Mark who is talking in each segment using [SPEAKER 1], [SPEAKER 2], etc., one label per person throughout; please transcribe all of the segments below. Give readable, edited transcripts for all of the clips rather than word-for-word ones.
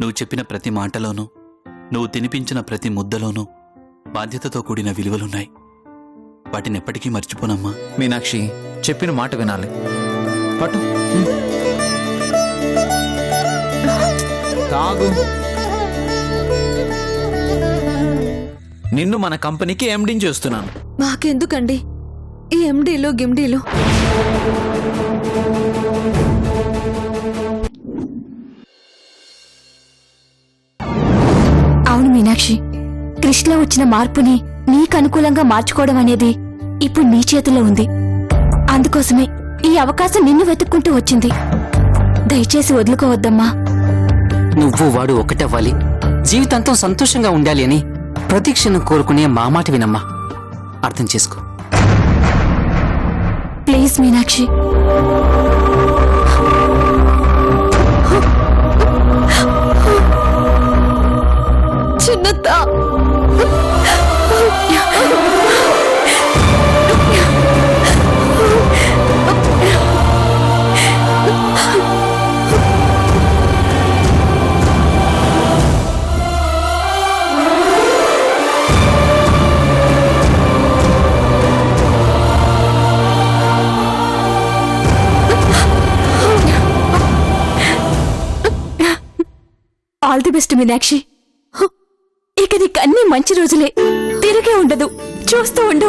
[SPEAKER 1] నువ్వు చెప్పిన ప్రతి మాటలోనూ, నువ్వు తినిపించిన ప్రతి ముద్దలోనూ బాధ్యతతో కూడిన విలువలున్నాయి. వాటిని ఎప్పటికీ మర్చిపోనమ్మా.
[SPEAKER 2] మీనాక్షి, చెప్పిన మాట వినాలి. పట్టు. తాగు. నిన్ను మన కంపెనీకి ఎండీని చేస్తున్నాను.
[SPEAKER 3] మాకెందుకండి ఈ ఎండీలు గిమ్డీలు?
[SPEAKER 4] అవును మీనాక్షి, కృష్ణలో వచ్చిన మార్పుని నీకు అనుకూలంగా మార్చుకోవడం అనేది ఇప్పుడు నీ చేతిలో ఉంది. అందుకోసమే ఈ అవకాశం నిన్ను వెతుక్కుంటూ వచ్చింది. దయచేసి వదులుకోవద్దమ్మా.
[SPEAKER 5] నువ్వు వాడు ఒకటవ్వాలి, జీవితాంతం సంతోషంగా ఉండాలి అని ప్రతిక్షణం కోరుకునే మా మాట వినమ్మా. అర్థం చేసుకో.
[SPEAKER 4] ప్లీజ్ మీనాక్షి.
[SPEAKER 3] చిన్నత్తా,
[SPEAKER 4] ఆల్ ది బెస్ట్ మీనాక్షి. ఇక నీకు అన్ని మంచి రోజులే, తిరిగే ఉండదు. చూస్తూ ఉండు.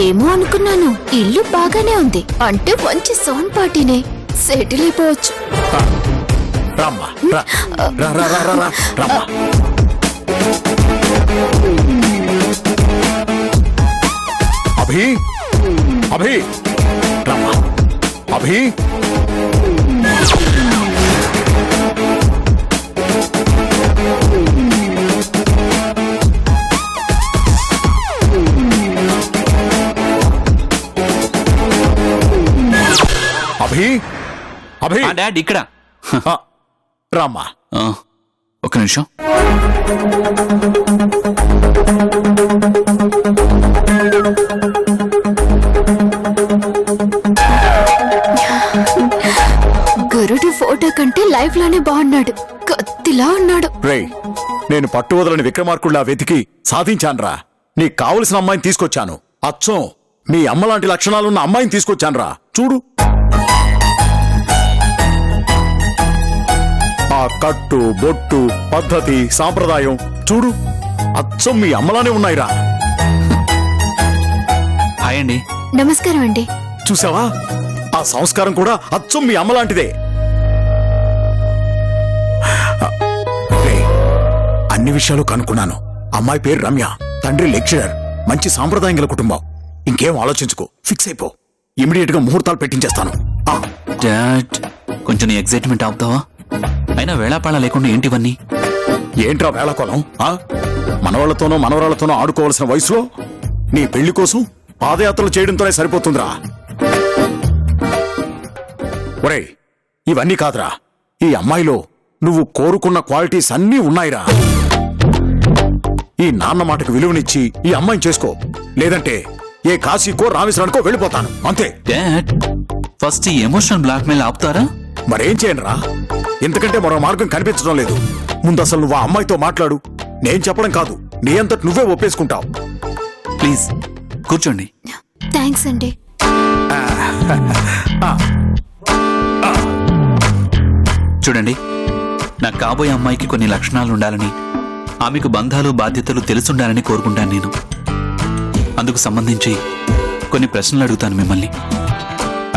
[SPEAKER 4] ఏమో అనుకున్నాను, ఇల్లు బాగానే ఉంది అంటే మంచి సౌండ్ పార్టీనే. సెటిల్ అయిపోవచ్చు.
[SPEAKER 6] అభి, అభి, రమ్మా. అభి, అభి, అభి.
[SPEAKER 1] డాడ్ ఇక్కడ.
[SPEAKER 6] రామ్మా.
[SPEAKER 1] ఒక్క నిమిషం.
[SPEAKER 4] గరుడు ఫోటో కంటే లైఫ్ లోనే బాగున్నాడు, కత్తిలా ఉన్నాడు.
[SPEAKER 6] రే, నేను పట్టు వదలని విక్రమార్కుల్లా వెతికి సాధించాన్రా. నీకు కావలసిన అమ్మాయిని తీసుకొచ్చాను. అచ్చం మీ అమ్మలాంటి లక్షణాలున్న అమ్మాయిని తీసుకొచ్చాన్రా. చూడు, ఆ కట్టు, బొట్టు, పద్ధతి, సాంప్రదాయం చూడు, అచ్చం మీ అమ్మలానే ఉన్నాయిరా.
[SPEAKER 1] హాయ్ అండి.
[SPEAKER 4] నమస్కారం అండి.
[SPEAKER 6] చూసావా, ఆ సంస్కారం కూడా అచ్చం మీ అమ్మలాంటిదే. రేయ్, అన్ని విషయాలు కనుక్కున్నాను. అమ్మాయి పేరు రమ్య, తండ్రి లెక్చరర్, మంచి సాంప్రదాయం గల కుటుంబం. ఇంకేం ఆలోచించుకో, ఫిక్స్ అయిపో. ఇమీడియట్ గా ముహూర్తాలు పెట్టించేస్తాను.
[SPEAKER 1] డాడ్, కొంచెం నీ ఎగ్జైట్మెంట్ ఆపుతావా? అయినా వేళాపాళ లేకుండా ఏంటివన్నీ?
[SPEAKER 6] ఏంట్రా వేళాకోళం? మనవాళ్లతోనో మనవరాళ్లతోనో ఆడుకోవాల్సిన వయసులో నీ పెళ్లి కోసం పాదయాత్రలు చేయడంతోనే సరిపోతుందిరా. ఒరేయ్, ఇవన్నీ కాదురా, ఈ అమ్మాయిలో నువ్వు కోరుకున్న క్వాలిటీస్ అన్నీ ఉన్నాయిరా. ఈ నాన్న మాటకు విలువనిచ్చి ఈ అమ్మాయిని చేసుకో, లేదంటే ఏ కాశీకో రామేశ్వరానికో వెళ్ళిపోతాను, అంతే.
[SPEAKER 1] డాడ్, ఫస్ట్ ఈ ఎమోషనల్ బ్లాక్మెయిల్ ఆపుతారా?
[SPEAKER 6] మరేం చేయనురా, ఎందుకంటే మరో మార్గం కనిపించడం లేదు. ముందు అసలు నువ్వు ఆ అమ్మాయితో మాట్లాడు. నేను చెప్పడం కాదు, నీ అంతటి నువ్వే ఒప్పేసుకుంటావు.
[SPEAKER 1] ప్లీజ్ కూర్చోండి.
[SPEAKER 4] థ్యాంక్స్ అండి.
[SPEAKER 1] చూడండి, నా కాబోయే అమ్మాయికి కొన్ని లక్షణాలు ఉండాలని, ఆమెకు బంధాలు బాధ్యతలు తెలుసుండాలని కోరుకుంటాను నేను. అందుకు సంబంధించి కొన్ని ప్రశ్నలు అడుగుతాను మిమ్మల్ని.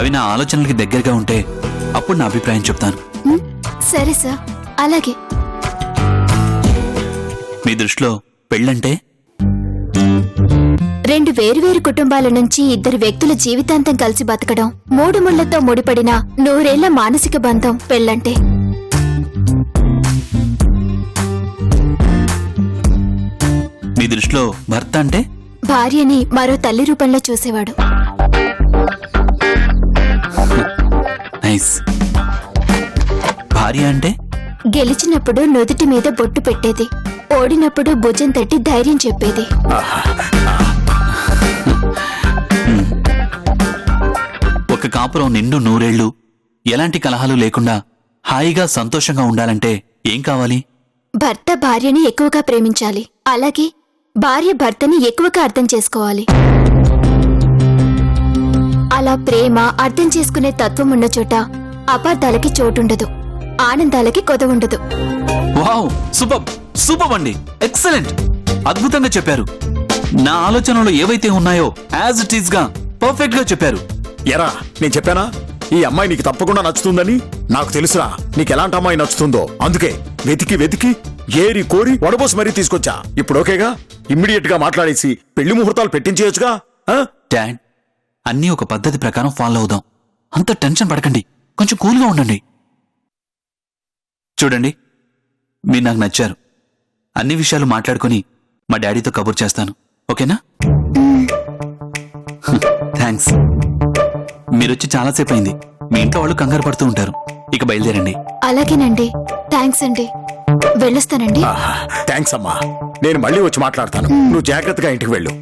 [SPEAKER 1] అవి నా ఆలోచనలకి దగ్గరగా ఉంటే అప్పుడు నా అభిప్రాయం చెప్తాను.
[SPEAKER 4] సరే సార్, అలాగే.
[SPEAKER 1] మీ దృష్టిలో పెళ్ళంటే?
[SPEAKER 4] రెండు వేరువేరు కుటుంబాల నుంచి ఇద్దరు వ్యక్తుల జీవితాంతం కలిసి బతకడం, మూడు ముళ్లతో ముడిపడిన 100 ఏళ్ల మానసిక బంధం పెళ్ళంటే.
[SPEAKER 1] మీ దృష్టిలో భర్త అంటే?
[SPEAKER 4] భార్యని మరో తల్లి రూపంలో చూసేవాడు.
[SPEAKER 1] నైస్. భార్య అంటే
[SPEAKER 4] గెలిచినప్పుడు నుదుటి మీద బొట్టు పెట్టేది, ఓడినప్పుడు భుజం తట్టి ధైర్యం చెప్పేది.
[SPEAKER 1] ఒక కాపురం నిండు నూరేళ్లు ఎలాంటి కలహాలు లేకుండా హాయిగా సంతోషంగా ఉండాలంటే ఏం కావాలి?
[SPEAKER 4] భర్త భార్యని ఎక్కువగా ప్రేమించాలి, అలాగే భార్య భర్తని ఎక్కువగా అర్థం చేసుకోవాలి. అలా ప్రేమ అర్థం చేసుకునే తత్వం ఉన్న చోట అపార్థాలకి చోటుండదు, ఆనందాలకి కొదవుండదు.
[SPEAKER 1] వావ్, సూపర్ సూపర్ అండి, ఎక్సలెంట్, అద్భుతంగా చెప్పారు. నా ఆలోచనలు ఏవైతే ఉన్నాయో యాజ్ ఇట్ ఈస్ గా పర్ఫెక్ట్ గా చెప్పారు.
[SPEAKER 6] ఎరా నేను చెప్పానా ఈ అమ్మాయి నీకు తప్పకుండా నచ్చుతుందని? నాకు తెలుసురా నీకెలాంటి అమ్మాయి నచ్చుతుందో, అందుకే వెతికి వెతికి ఏరి కోరి వడబోసి మరీ తీసుకొచ్చా. ఇప్పుడు ఓకేగా? ఇమ్మీడియట్ గా మాట్లాడేసి పెళ్లి ముహూర్తాలు పెట్టించేయొచ్చుగా.
[SPEAKER 1] డాడ్, అన్నీ ఒక పద్ధతి ప్రకారం ఫాలో అవుదాం. అంత టెన్షన్ పడకండి, కొంచెం కూల్గా ఉండండి. చూడండి, మీరు నాకు నచ్చారు. అన్ని విషయాలు మాట్లాడుకుని మా డాడీతో కబుర్ చేస్తాను, ఓకేనా? థ్యాంక్స్. మీరొచ్చి చాలాసేపు అయింది. మీ ఇంట్లో వాళ్ళు కంగారు పడుతూ ఉంటారు. ఇక బయలుదేరండి.
[SPEAKER 4] అలాగేనండి, థ్యాంక్స్ అండి, వెళ్ళొస్తానండి.
[SPEAKER 6] థ్యాంక్స్ అమ్మా, నేను మళ్ళీ వచ్చి మాట్లాడతాను. నువ్వు జాగ్రత్తగా ఇంటికి వెళ్ళు.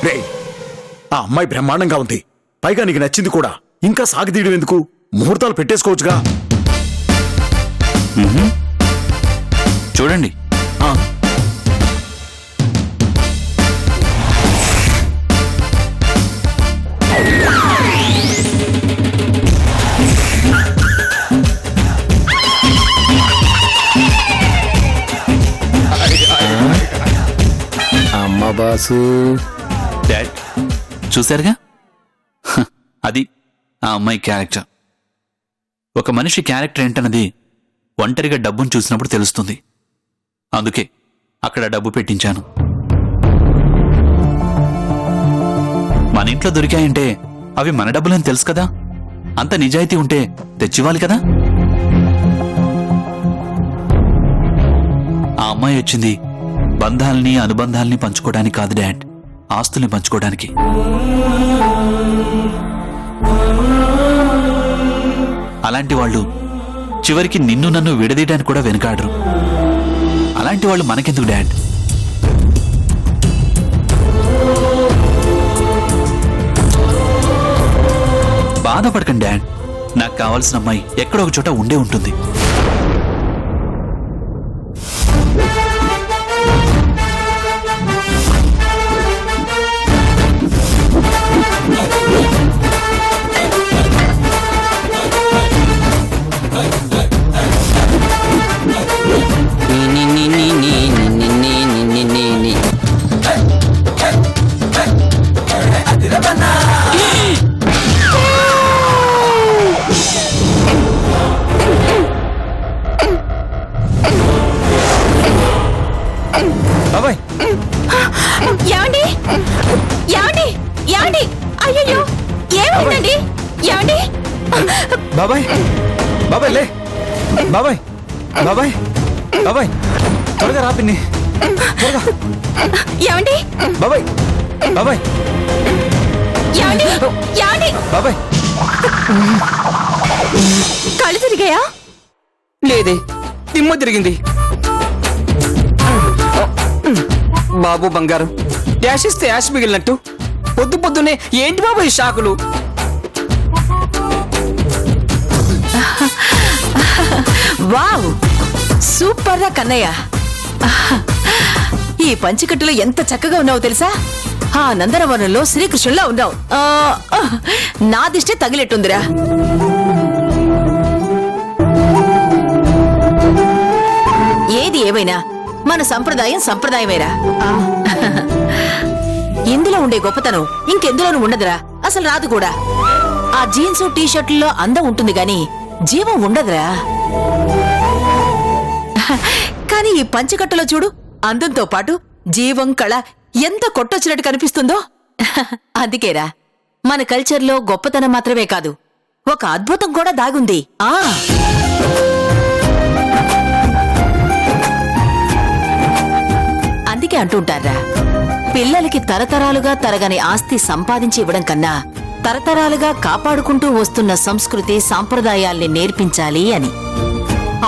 [SPEAKER 6] రే, ఆ అమ్మాయి బ్రహ్మాండంగా ఉంది, పైగా నీకు నచ్చింది కూడా. ఇంకా సాగిదీయడం ఎందుకు? ముహూర్తాలు పెట్టేసుకోవచ్చుగా.
[SPEAKER 1] చూడండి,
[SPEAKER 5] అమ్మ బాసు.
[SPEAKER 1] డాడ్ చూశారుగా, అది ఆ అమ్మాయి క్యారెక్టర్. ఒక మనిషి క్యారెక్టర్ ఏంటన్నది ఒంటరిగా డబ్బును చూసినప్పుడు తెలుస్తుంది. అందుకే అక్కడ డబ్బు పెట్టించాను. మన ఇంట్లో దొరికాయంటే అవి మన డబ్బులని తెలుసు కదా. అంత నిజాయితీ ఉంటే తెచ్చివ్వాలి కదా. ఆ అమ్మాయి వచ్చింది బంధాల్ని అనుబంధాల్ని పంచుకోవడానికి కాదు డాడ్, ఆస్తుల్ని పంచుకోవడానికి. అలాంటి వాళ్ళు చివరికి నిన్ను నన్ను విడదీయడానికి కూడా వెనుకాడరు. అలాంటి వాళ్ళు మనకెందుకు డాడ్? బాధపడకండి డాడ్, నాకు కావాల్సిన అమ్మాయి ఎక్కడో ఒక చోట ఉండే ఉంటుంది.
[SPEAKER 2] బాబాయ్,
[SPEAKER 4] ఏమండి ఏమండి ఏమండి, అయ్యో ఏమైందండి? ఏమండి?
[SPEAKER 2] బాబాయ్, బాబాయ్ లే, బాబాయ్, బాబాయ్, బాబాయ్ త్వరగా రా పిన్ని, త్వరగా.
[SPEAKER 4] ఏమండి?
[SPEAKER 2] బాబాయ్, బాబాయ్,
[SPEAKER 4] ఏమండి? ఏమండి?
[SPEAKER 2] బాబాయ్.
[SPEAKER 4] కళ్ళు తిరిగాయా?
[SPEAKER 5] లేదే, దిమ్మ తిరిగింది. బాబు బంగారం, యాష్ ఇస్తే యాష్ మిగిలినట్టు పొద్దు పొద్దునే ఏంటి బాబు ఈ షాకులు?
[SPEAKER 7] వావ్, సూపర్ రా కన్నయ్య. ఈ పంచికట్టులో ఎంత చక్కగా ఉన్నావు తెలుసా? ఆ నందనవనంలో శ్రీకృష్ణులా ఉన్నావు. నా దిష్టే తగిలెట్టుందిరా. ఏది ఏమైనా మన సంప్రదాయం సంప్రదాయమేరా. ఇందులో ఉండే గొప్పతనం ఇంకెందులోనూ ఉండదురా, అసలు రాదు కూడా. ఆ జీన్స్ టీషర్ట్లలో అందం ఉంటుంది గాని జీవం ఉండదురా. కానీ ఈ పంచకట్టులో చూడు, అందంతో పాటు జీవం కళ ఎంత కొట్టొచ్చినట్టు కనిపిస్తుందో. అందుకేరా మన కల్చర్లో గొప్పతనం మాత్రమే కాదు, ఒక అద్భుతం కూడా దాగుంది. అందుకే అంటుంటారా, పిల్లలకి తరతరాలుగా తరగని ఆస్తి సంపాదించి ఇవ్వడం కన్నా తరతరాలుగా కాపాడుకుంటూ వస్తున్న సంస్కృతి సాంప్రదాయాల్ని నేర్పించాలి అని.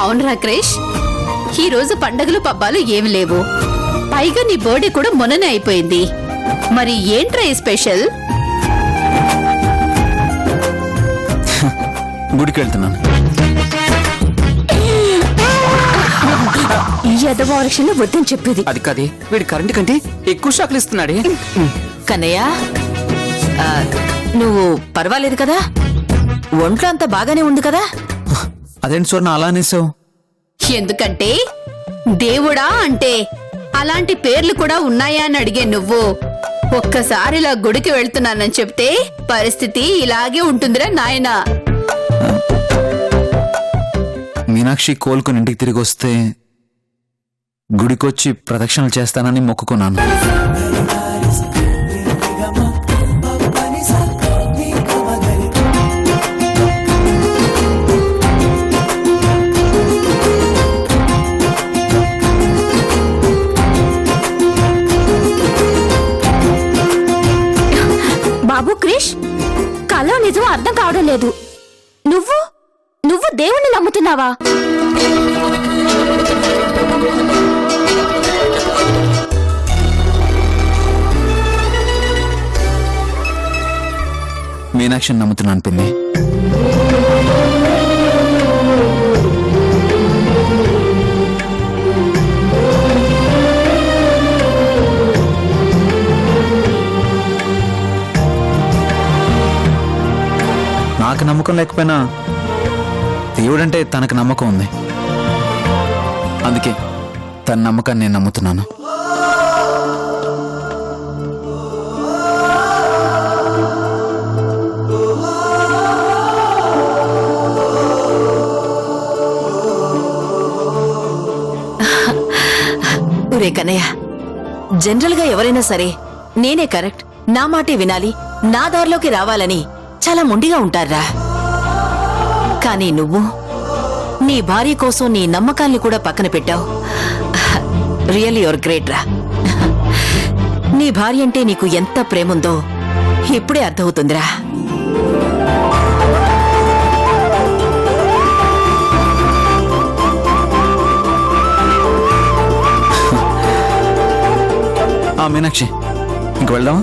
[SPEAKER 8] అవునరా క్రిష్, ఈ రోజు పండగలు పబ్బాలు ఏమి లేవు. పైగా నీ బర్త్డే కూడా మొన్ననే అయిపోయింది. మరి ఏంట్రా ఈ స్పెషల్?
[SPEAKER 2] గుడికి వెళ్తున్నాను.
[SPEAKER 4] ఈ యథవారక్షణ వద్దని చెప్పేది.
[SPEAKER 5] అది కాదే, వీడి కరెంట్ కంటే ఎక్కువ షాక్లు ఇస్తున్నాడే.
[SPEAKER 7] కన్నయ్య, ఆ, నువ్వు పర్వాలేదు కదా? ఒంట్లో అంతా బాగానే ఉంది కదా?
[SPEAKER 2] అదేంటి స్వర్ణ అలా అనేసావు?
[SPEAKER 8] ఎందుకంటే దేవుడా అంటే అలాంటి పేర్లు కూడా ఉన్నాయా అని అడిగే నువ్వు ఒక్కసారిలా గుడికి వెళ్తున్నానని చెప్తే పరిస్థితి ఇలాగే ఉంటుందిరా నాయనా.
[SPEAKER 2] మీనాక్షి కోలుకొని ఇంటికి తిరిగి వస్తే గుడికొచ్చి ప్రదక్షిణలు చేస్తానని మొక్కుకున్నాను.
[SPEAKER 4] బాబు క్రిష్, కళ నిజం అర్థం కావడం లేదు. నువ్వు నువ్వు దేవుణ్ణి నమ్ముతున్నావా?
[SPEAKER 2] మీనాక్షిని నమ్ముతున్నాను పిన్ని. నాకు నమ్మకం లేకపోయినా దేవుడంటే తనకు నమ్మకం ఉంది. అందుకే తన నమ్మకాన్ని నేను నమ్ముతున్నాను.
[SPEAKER 7] ఒరే కన్నయ్య, జనరల్ గా ఎవరైనా సరే నేనే కరెక్ట్, నా మాటే వినాలి, నా దారిలోకి రావాలని చాలా మొండిగా ఉంటారా. కానీ నువ్వు నీ భార్య కోసం నీ నమ్మకాల్ని కూడా పక్కన పెట్టావు. రియల్లీ యువర్ గ్రేట్ రా. నీ భార్య అంటే నీకు ఎంత ప్రేముందో ఇప్పుడే అర్థమవుతుందిరా.
[SPEAKER 2] మీనాక్షి, ఇంక వెళ్దామా?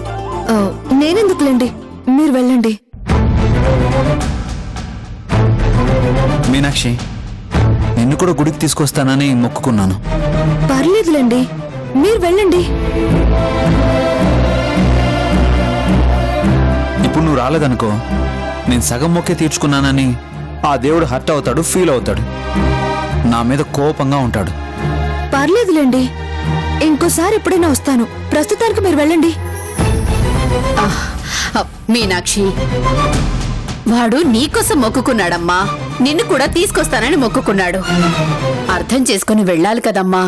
[SPEAKER 3] నేనెందుకులేండి, మీరు వెళ్ళండి.
[SPEAKER 2] మీనాక్షి, నిన్ను కూడా గుడికి తీసుకొస్తానని మొక్కుకున్నాను.
[SPEAKER 3] పర్లేదులేండి, మీరు వెళ్ళండి.
[SPEAKER 2] ఇప్పుడు నువ్వు రాలేదనుకో, నేను సగం మొక్కే తీర్చుకున్నానని ఆ దేవుడు హర్ట్ అవుతాడు, ఫీల్ అవుతాడు, నా మీద కోపంగా ఉంటాడు.
[SPEAKER 3] పర్లేదులేండి, ఇంకోసారి ఎప్పుడైనా వస్తాను. ప్రస్తుతానికి మీరు వెళ్ళండి.
[SPEAKER 8] మీనాక్షి, వాడు నీకోసం మొక్కుకున్నాడమ్మా. నిన్ను కూడా తీసుకొస్తానని మొక్కుకున్నాడు. అర్థం చేసుకుని వెళ్ళాలి కదమ్మా.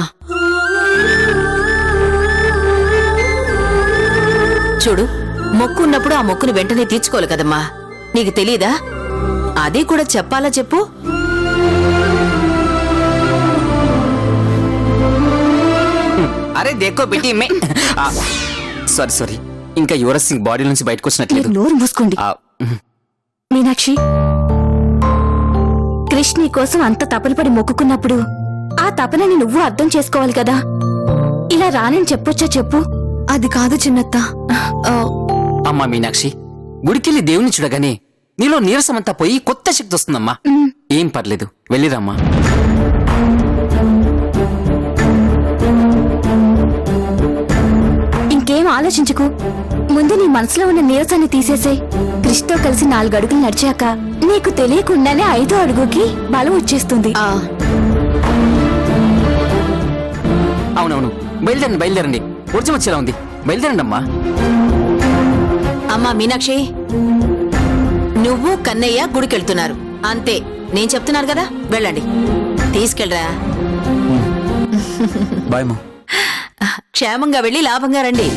[SPEAKER 7] చూడు, మొక్కు ఉన్నప్పుడు ఆ మొక్కును వెంటనే తీర్చుకోవాలి కదమ్మా. నీకు తెలీదా? అది కూడా చెప్పాలా చెప్పు.
[SPEAKER 5] అరే దేకో బేటీ మే. సారీ సారీ, ఇంకా యువరాజ్ సింగ్ బాడీ నుంచి బయటకు వచ్చినట్లేదు.
[SPEAKER 4] మీరు నోరు మూసుకోండి. మీనాక్షి, కృష్ణ కోసం అంత తపనపడి మొక్కుకున్నప్పుడు ఆ తపనని నువ్వు అర్థం చేసుకోవాలి కదా. ఇలా రానని చెప్పొచ్చా చెప్పు?
[SPEAKER 3] అది కాదు చిన్నత్త.
[SPEAKER 5] అమ్మా మీనాక్షి, గుడికెళ్ళి దేవుని చూడగానే నీలో నీరసమంతా పోయి కొత్త శక్తి వస్తుందమ్మా. ఏం పర్లేదు, వెళ్ళిరమ్మా.
[SPEAKER 4] ఇంకేం ఆలోచించుకు, ముందు నీ మనసులో ఉన్న నీరసాన్ని తీసేసే. కృష్ణతో కలిసి 4 అడుగులు నడిచాక నీకు తెలియకుండానే 5వ అడుగుకి బలం వచ్చేస్తుంది.
[SPEAKER 5] అవునవును, బయలుదేరండి బయలుదేరండి, వర్జం వచ్చేలా ఉంది. బయలుదేరండి అమ్మా.
[SPEAKER 7] అమ్మా మీనాక్షి, నువ్వు కన్నయ్య గుడికెళ్తున్నారు అంతే. నేను చెప్తున్నాను కదా, వెళ్ళండి. తీసుకెళ్ళరా.
[SPEAKER 2] బాయ్ మా.
[SPEAKER 7] క్షేమంగా వెళ్ళి లాభంగా రండి.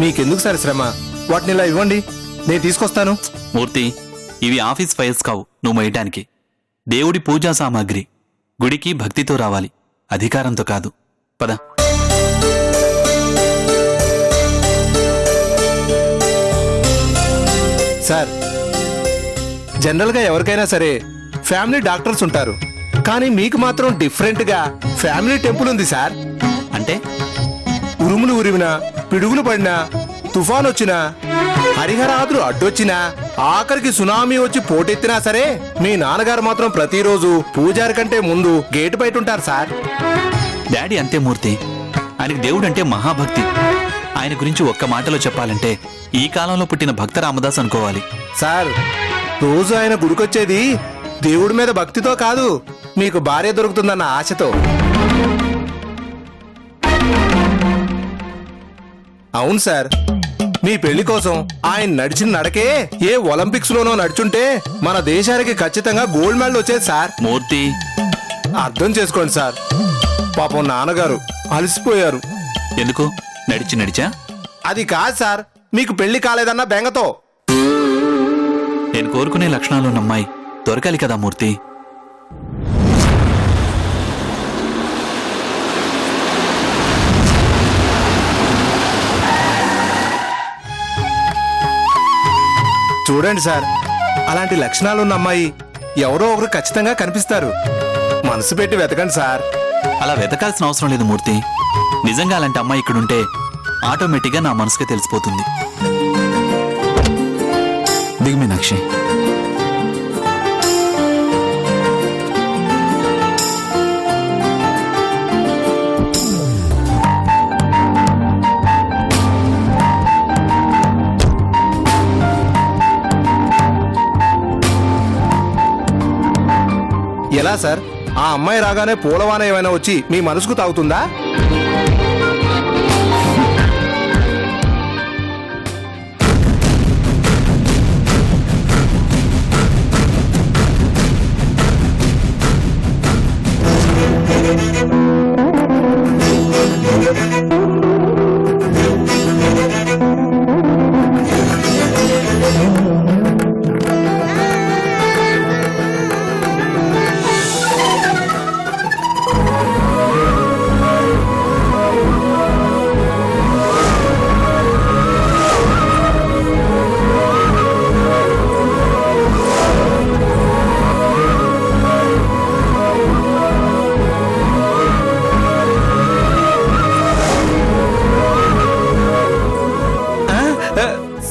[SPEAKER 9] మీకెందుకు సార్ శ్రమ? వాటిని ఇలా ఇవ్వండి, నేను తీసుకొస్తాను.
[SPEAKER 1] మూర్తి, ఇవి ఆఫీస్ ఫైల్స్ కావు నువ్వు మోయటానికి. దేవుడి పూజా సామాగ్రి. గుడికి భక్తితో రావాలి, అధికారంతో కాదు. పద.
[SPEAKER 9] సార్, జనరల్గా ఎవరికైనా సరే ఫ్యామిలీ డాక్టర్స్ ఉంటారు, కానీ మీకు మాత్రం డిఫరెంట్గా ఫ్యామిలీ టెంపుల్ ఉంది సార్.
[SPEAKER 1] అంటే
[SPEAKER 9] ఉరుములు ఉరిమినా, పిడుగులు పడినా, తుఫాన్ వచ్చినా, హరిహరాదులు అడ్డొచ్చినా, ఆఖరికి సునామీ వచ్చి పోటెత్తినా సరే మీ నాన్నగారు మాత్రం ప్రతిరోజు పూజారి కంటే ముందు గేటు బయట ఉంటారు సార్.
[SPEAKER 1] డాడీ అంతే మూర్తి. ఆయనకి దేవుడంటే మహాభక్తి. ఆయన గురించి ఒక్క మాటలో చెప్పాలంటే ఈ కాలంలో పుట్టిన భక్త రామదాస్ అనుకోవాలి.
[SPEAKER 9] సార్, రోజు ఆయన గుడికొచ్చేది దేవుడి మీద భక్తితో కాదు, మీకు భార్య దొరుకుతుందన్న ఆశతో. అవును సార్, మీ పెళ్లి కోసం ఆయన నడిచిన నడకే ఏ ఒలింపిక్స్ లోనో నడుచుంటే మన దేశానికి ఖచ్చితంగా గోల్డ్ మెడల్ వచ్చేది సార్.
[SPEAKER 1] మూర్తి,
[SPEAKER 9] అర్థం చేసుకోండి సార్, పాపం నాన్నగారు అలసిపోయారు.
[SPEAKER 1] ఎందుకు నడిచా?
[SPEAKER 9] అది కాదు సార్, మీకు పెళ్లి కాలేదన్న బెంగతో.
[SPEAKER 1] నేను కోరుకునే లక్షణాలున్న అమ్మాయి దొరకాలి కదా మూర్తి.
[SPEAKER 9] చూడండి సార్, అలాంటి లక్షణాలున్న అమ్మాయి ఎవరో ఒకరు ఖచ్చితంగా కనిపిస్తారు. మనసు పెట్టి వెతకండి సార్.
[SPEAKER 1] అలా వెతకాల్సిన అవసరం లేదు మూర్తి. నిజంగా అలాంటి అమ్మాయి ఇక్కడుంటే ఆటోమేటిక్గా నా మనసుకే తెలిసిపోతుంది.
[SPEAKER 2] దిగు మీనాక్షి.
[SPEAKER 9] ఎలా సార్, ఆ అమ్మాయి రాగానే పూలవాన ఏమైనా వచ్చి మీ మనసుకు తాగుతుందా?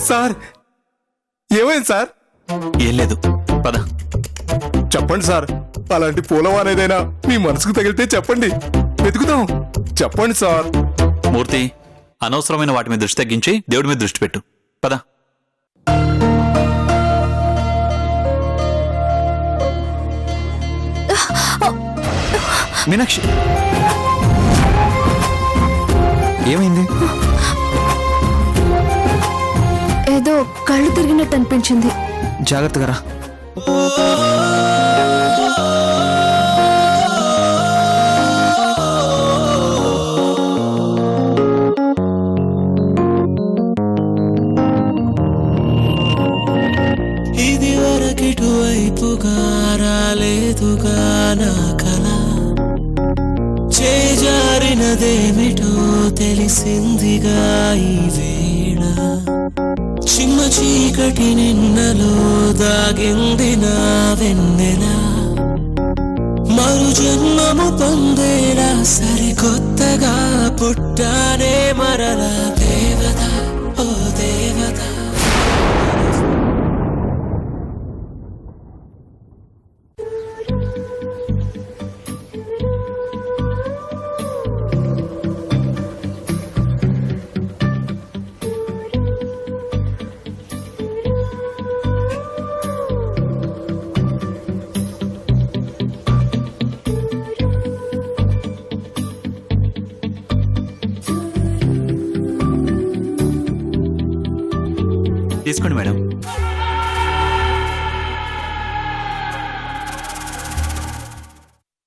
[SPEAKER 9] సార్, ఏమైంది సార్?
[SPEAKER 1] ఏం లేదు, పద.
[SPEAKER 9] చెప్పండి సార్, అలాంటి పూలవాన ఏదైనా మీ మనసుకు తగిలితే చెప్పండి, వెతుకుతాం. చెప్పండి సార్.
[SPEAKER 1] మూర్తి, అనవసరమైన వాటి మీద దృష్టి తగ్గించి దేవుడి మీద దృష్టి పెట్టు. పద.
[SPEAKER 2] మీనాక్షి, ఏమైంది?
[SPEAKER 3] ఏదో కళ్ళు తిరిగినట్టు అనిపించింది.
[SPEAKER 2] జాగ్రత్తగా రా.
[SPEAKER 10] ఇది వరకిటువైపుగా రాలేదుగా నా కల, చేజారినదేమిటో తెలిసిందిగా ఈ వేళ. చిమ్మ చీకటి నిన్నలో దాగింది నా వెన్నెల, మరు జన్మము పొందేలా సరికొత్తగా పుట్టానే మరలా. దేవత, ఓ దేవత.
[SPEAKER 1] తీసుకోండి మేడం.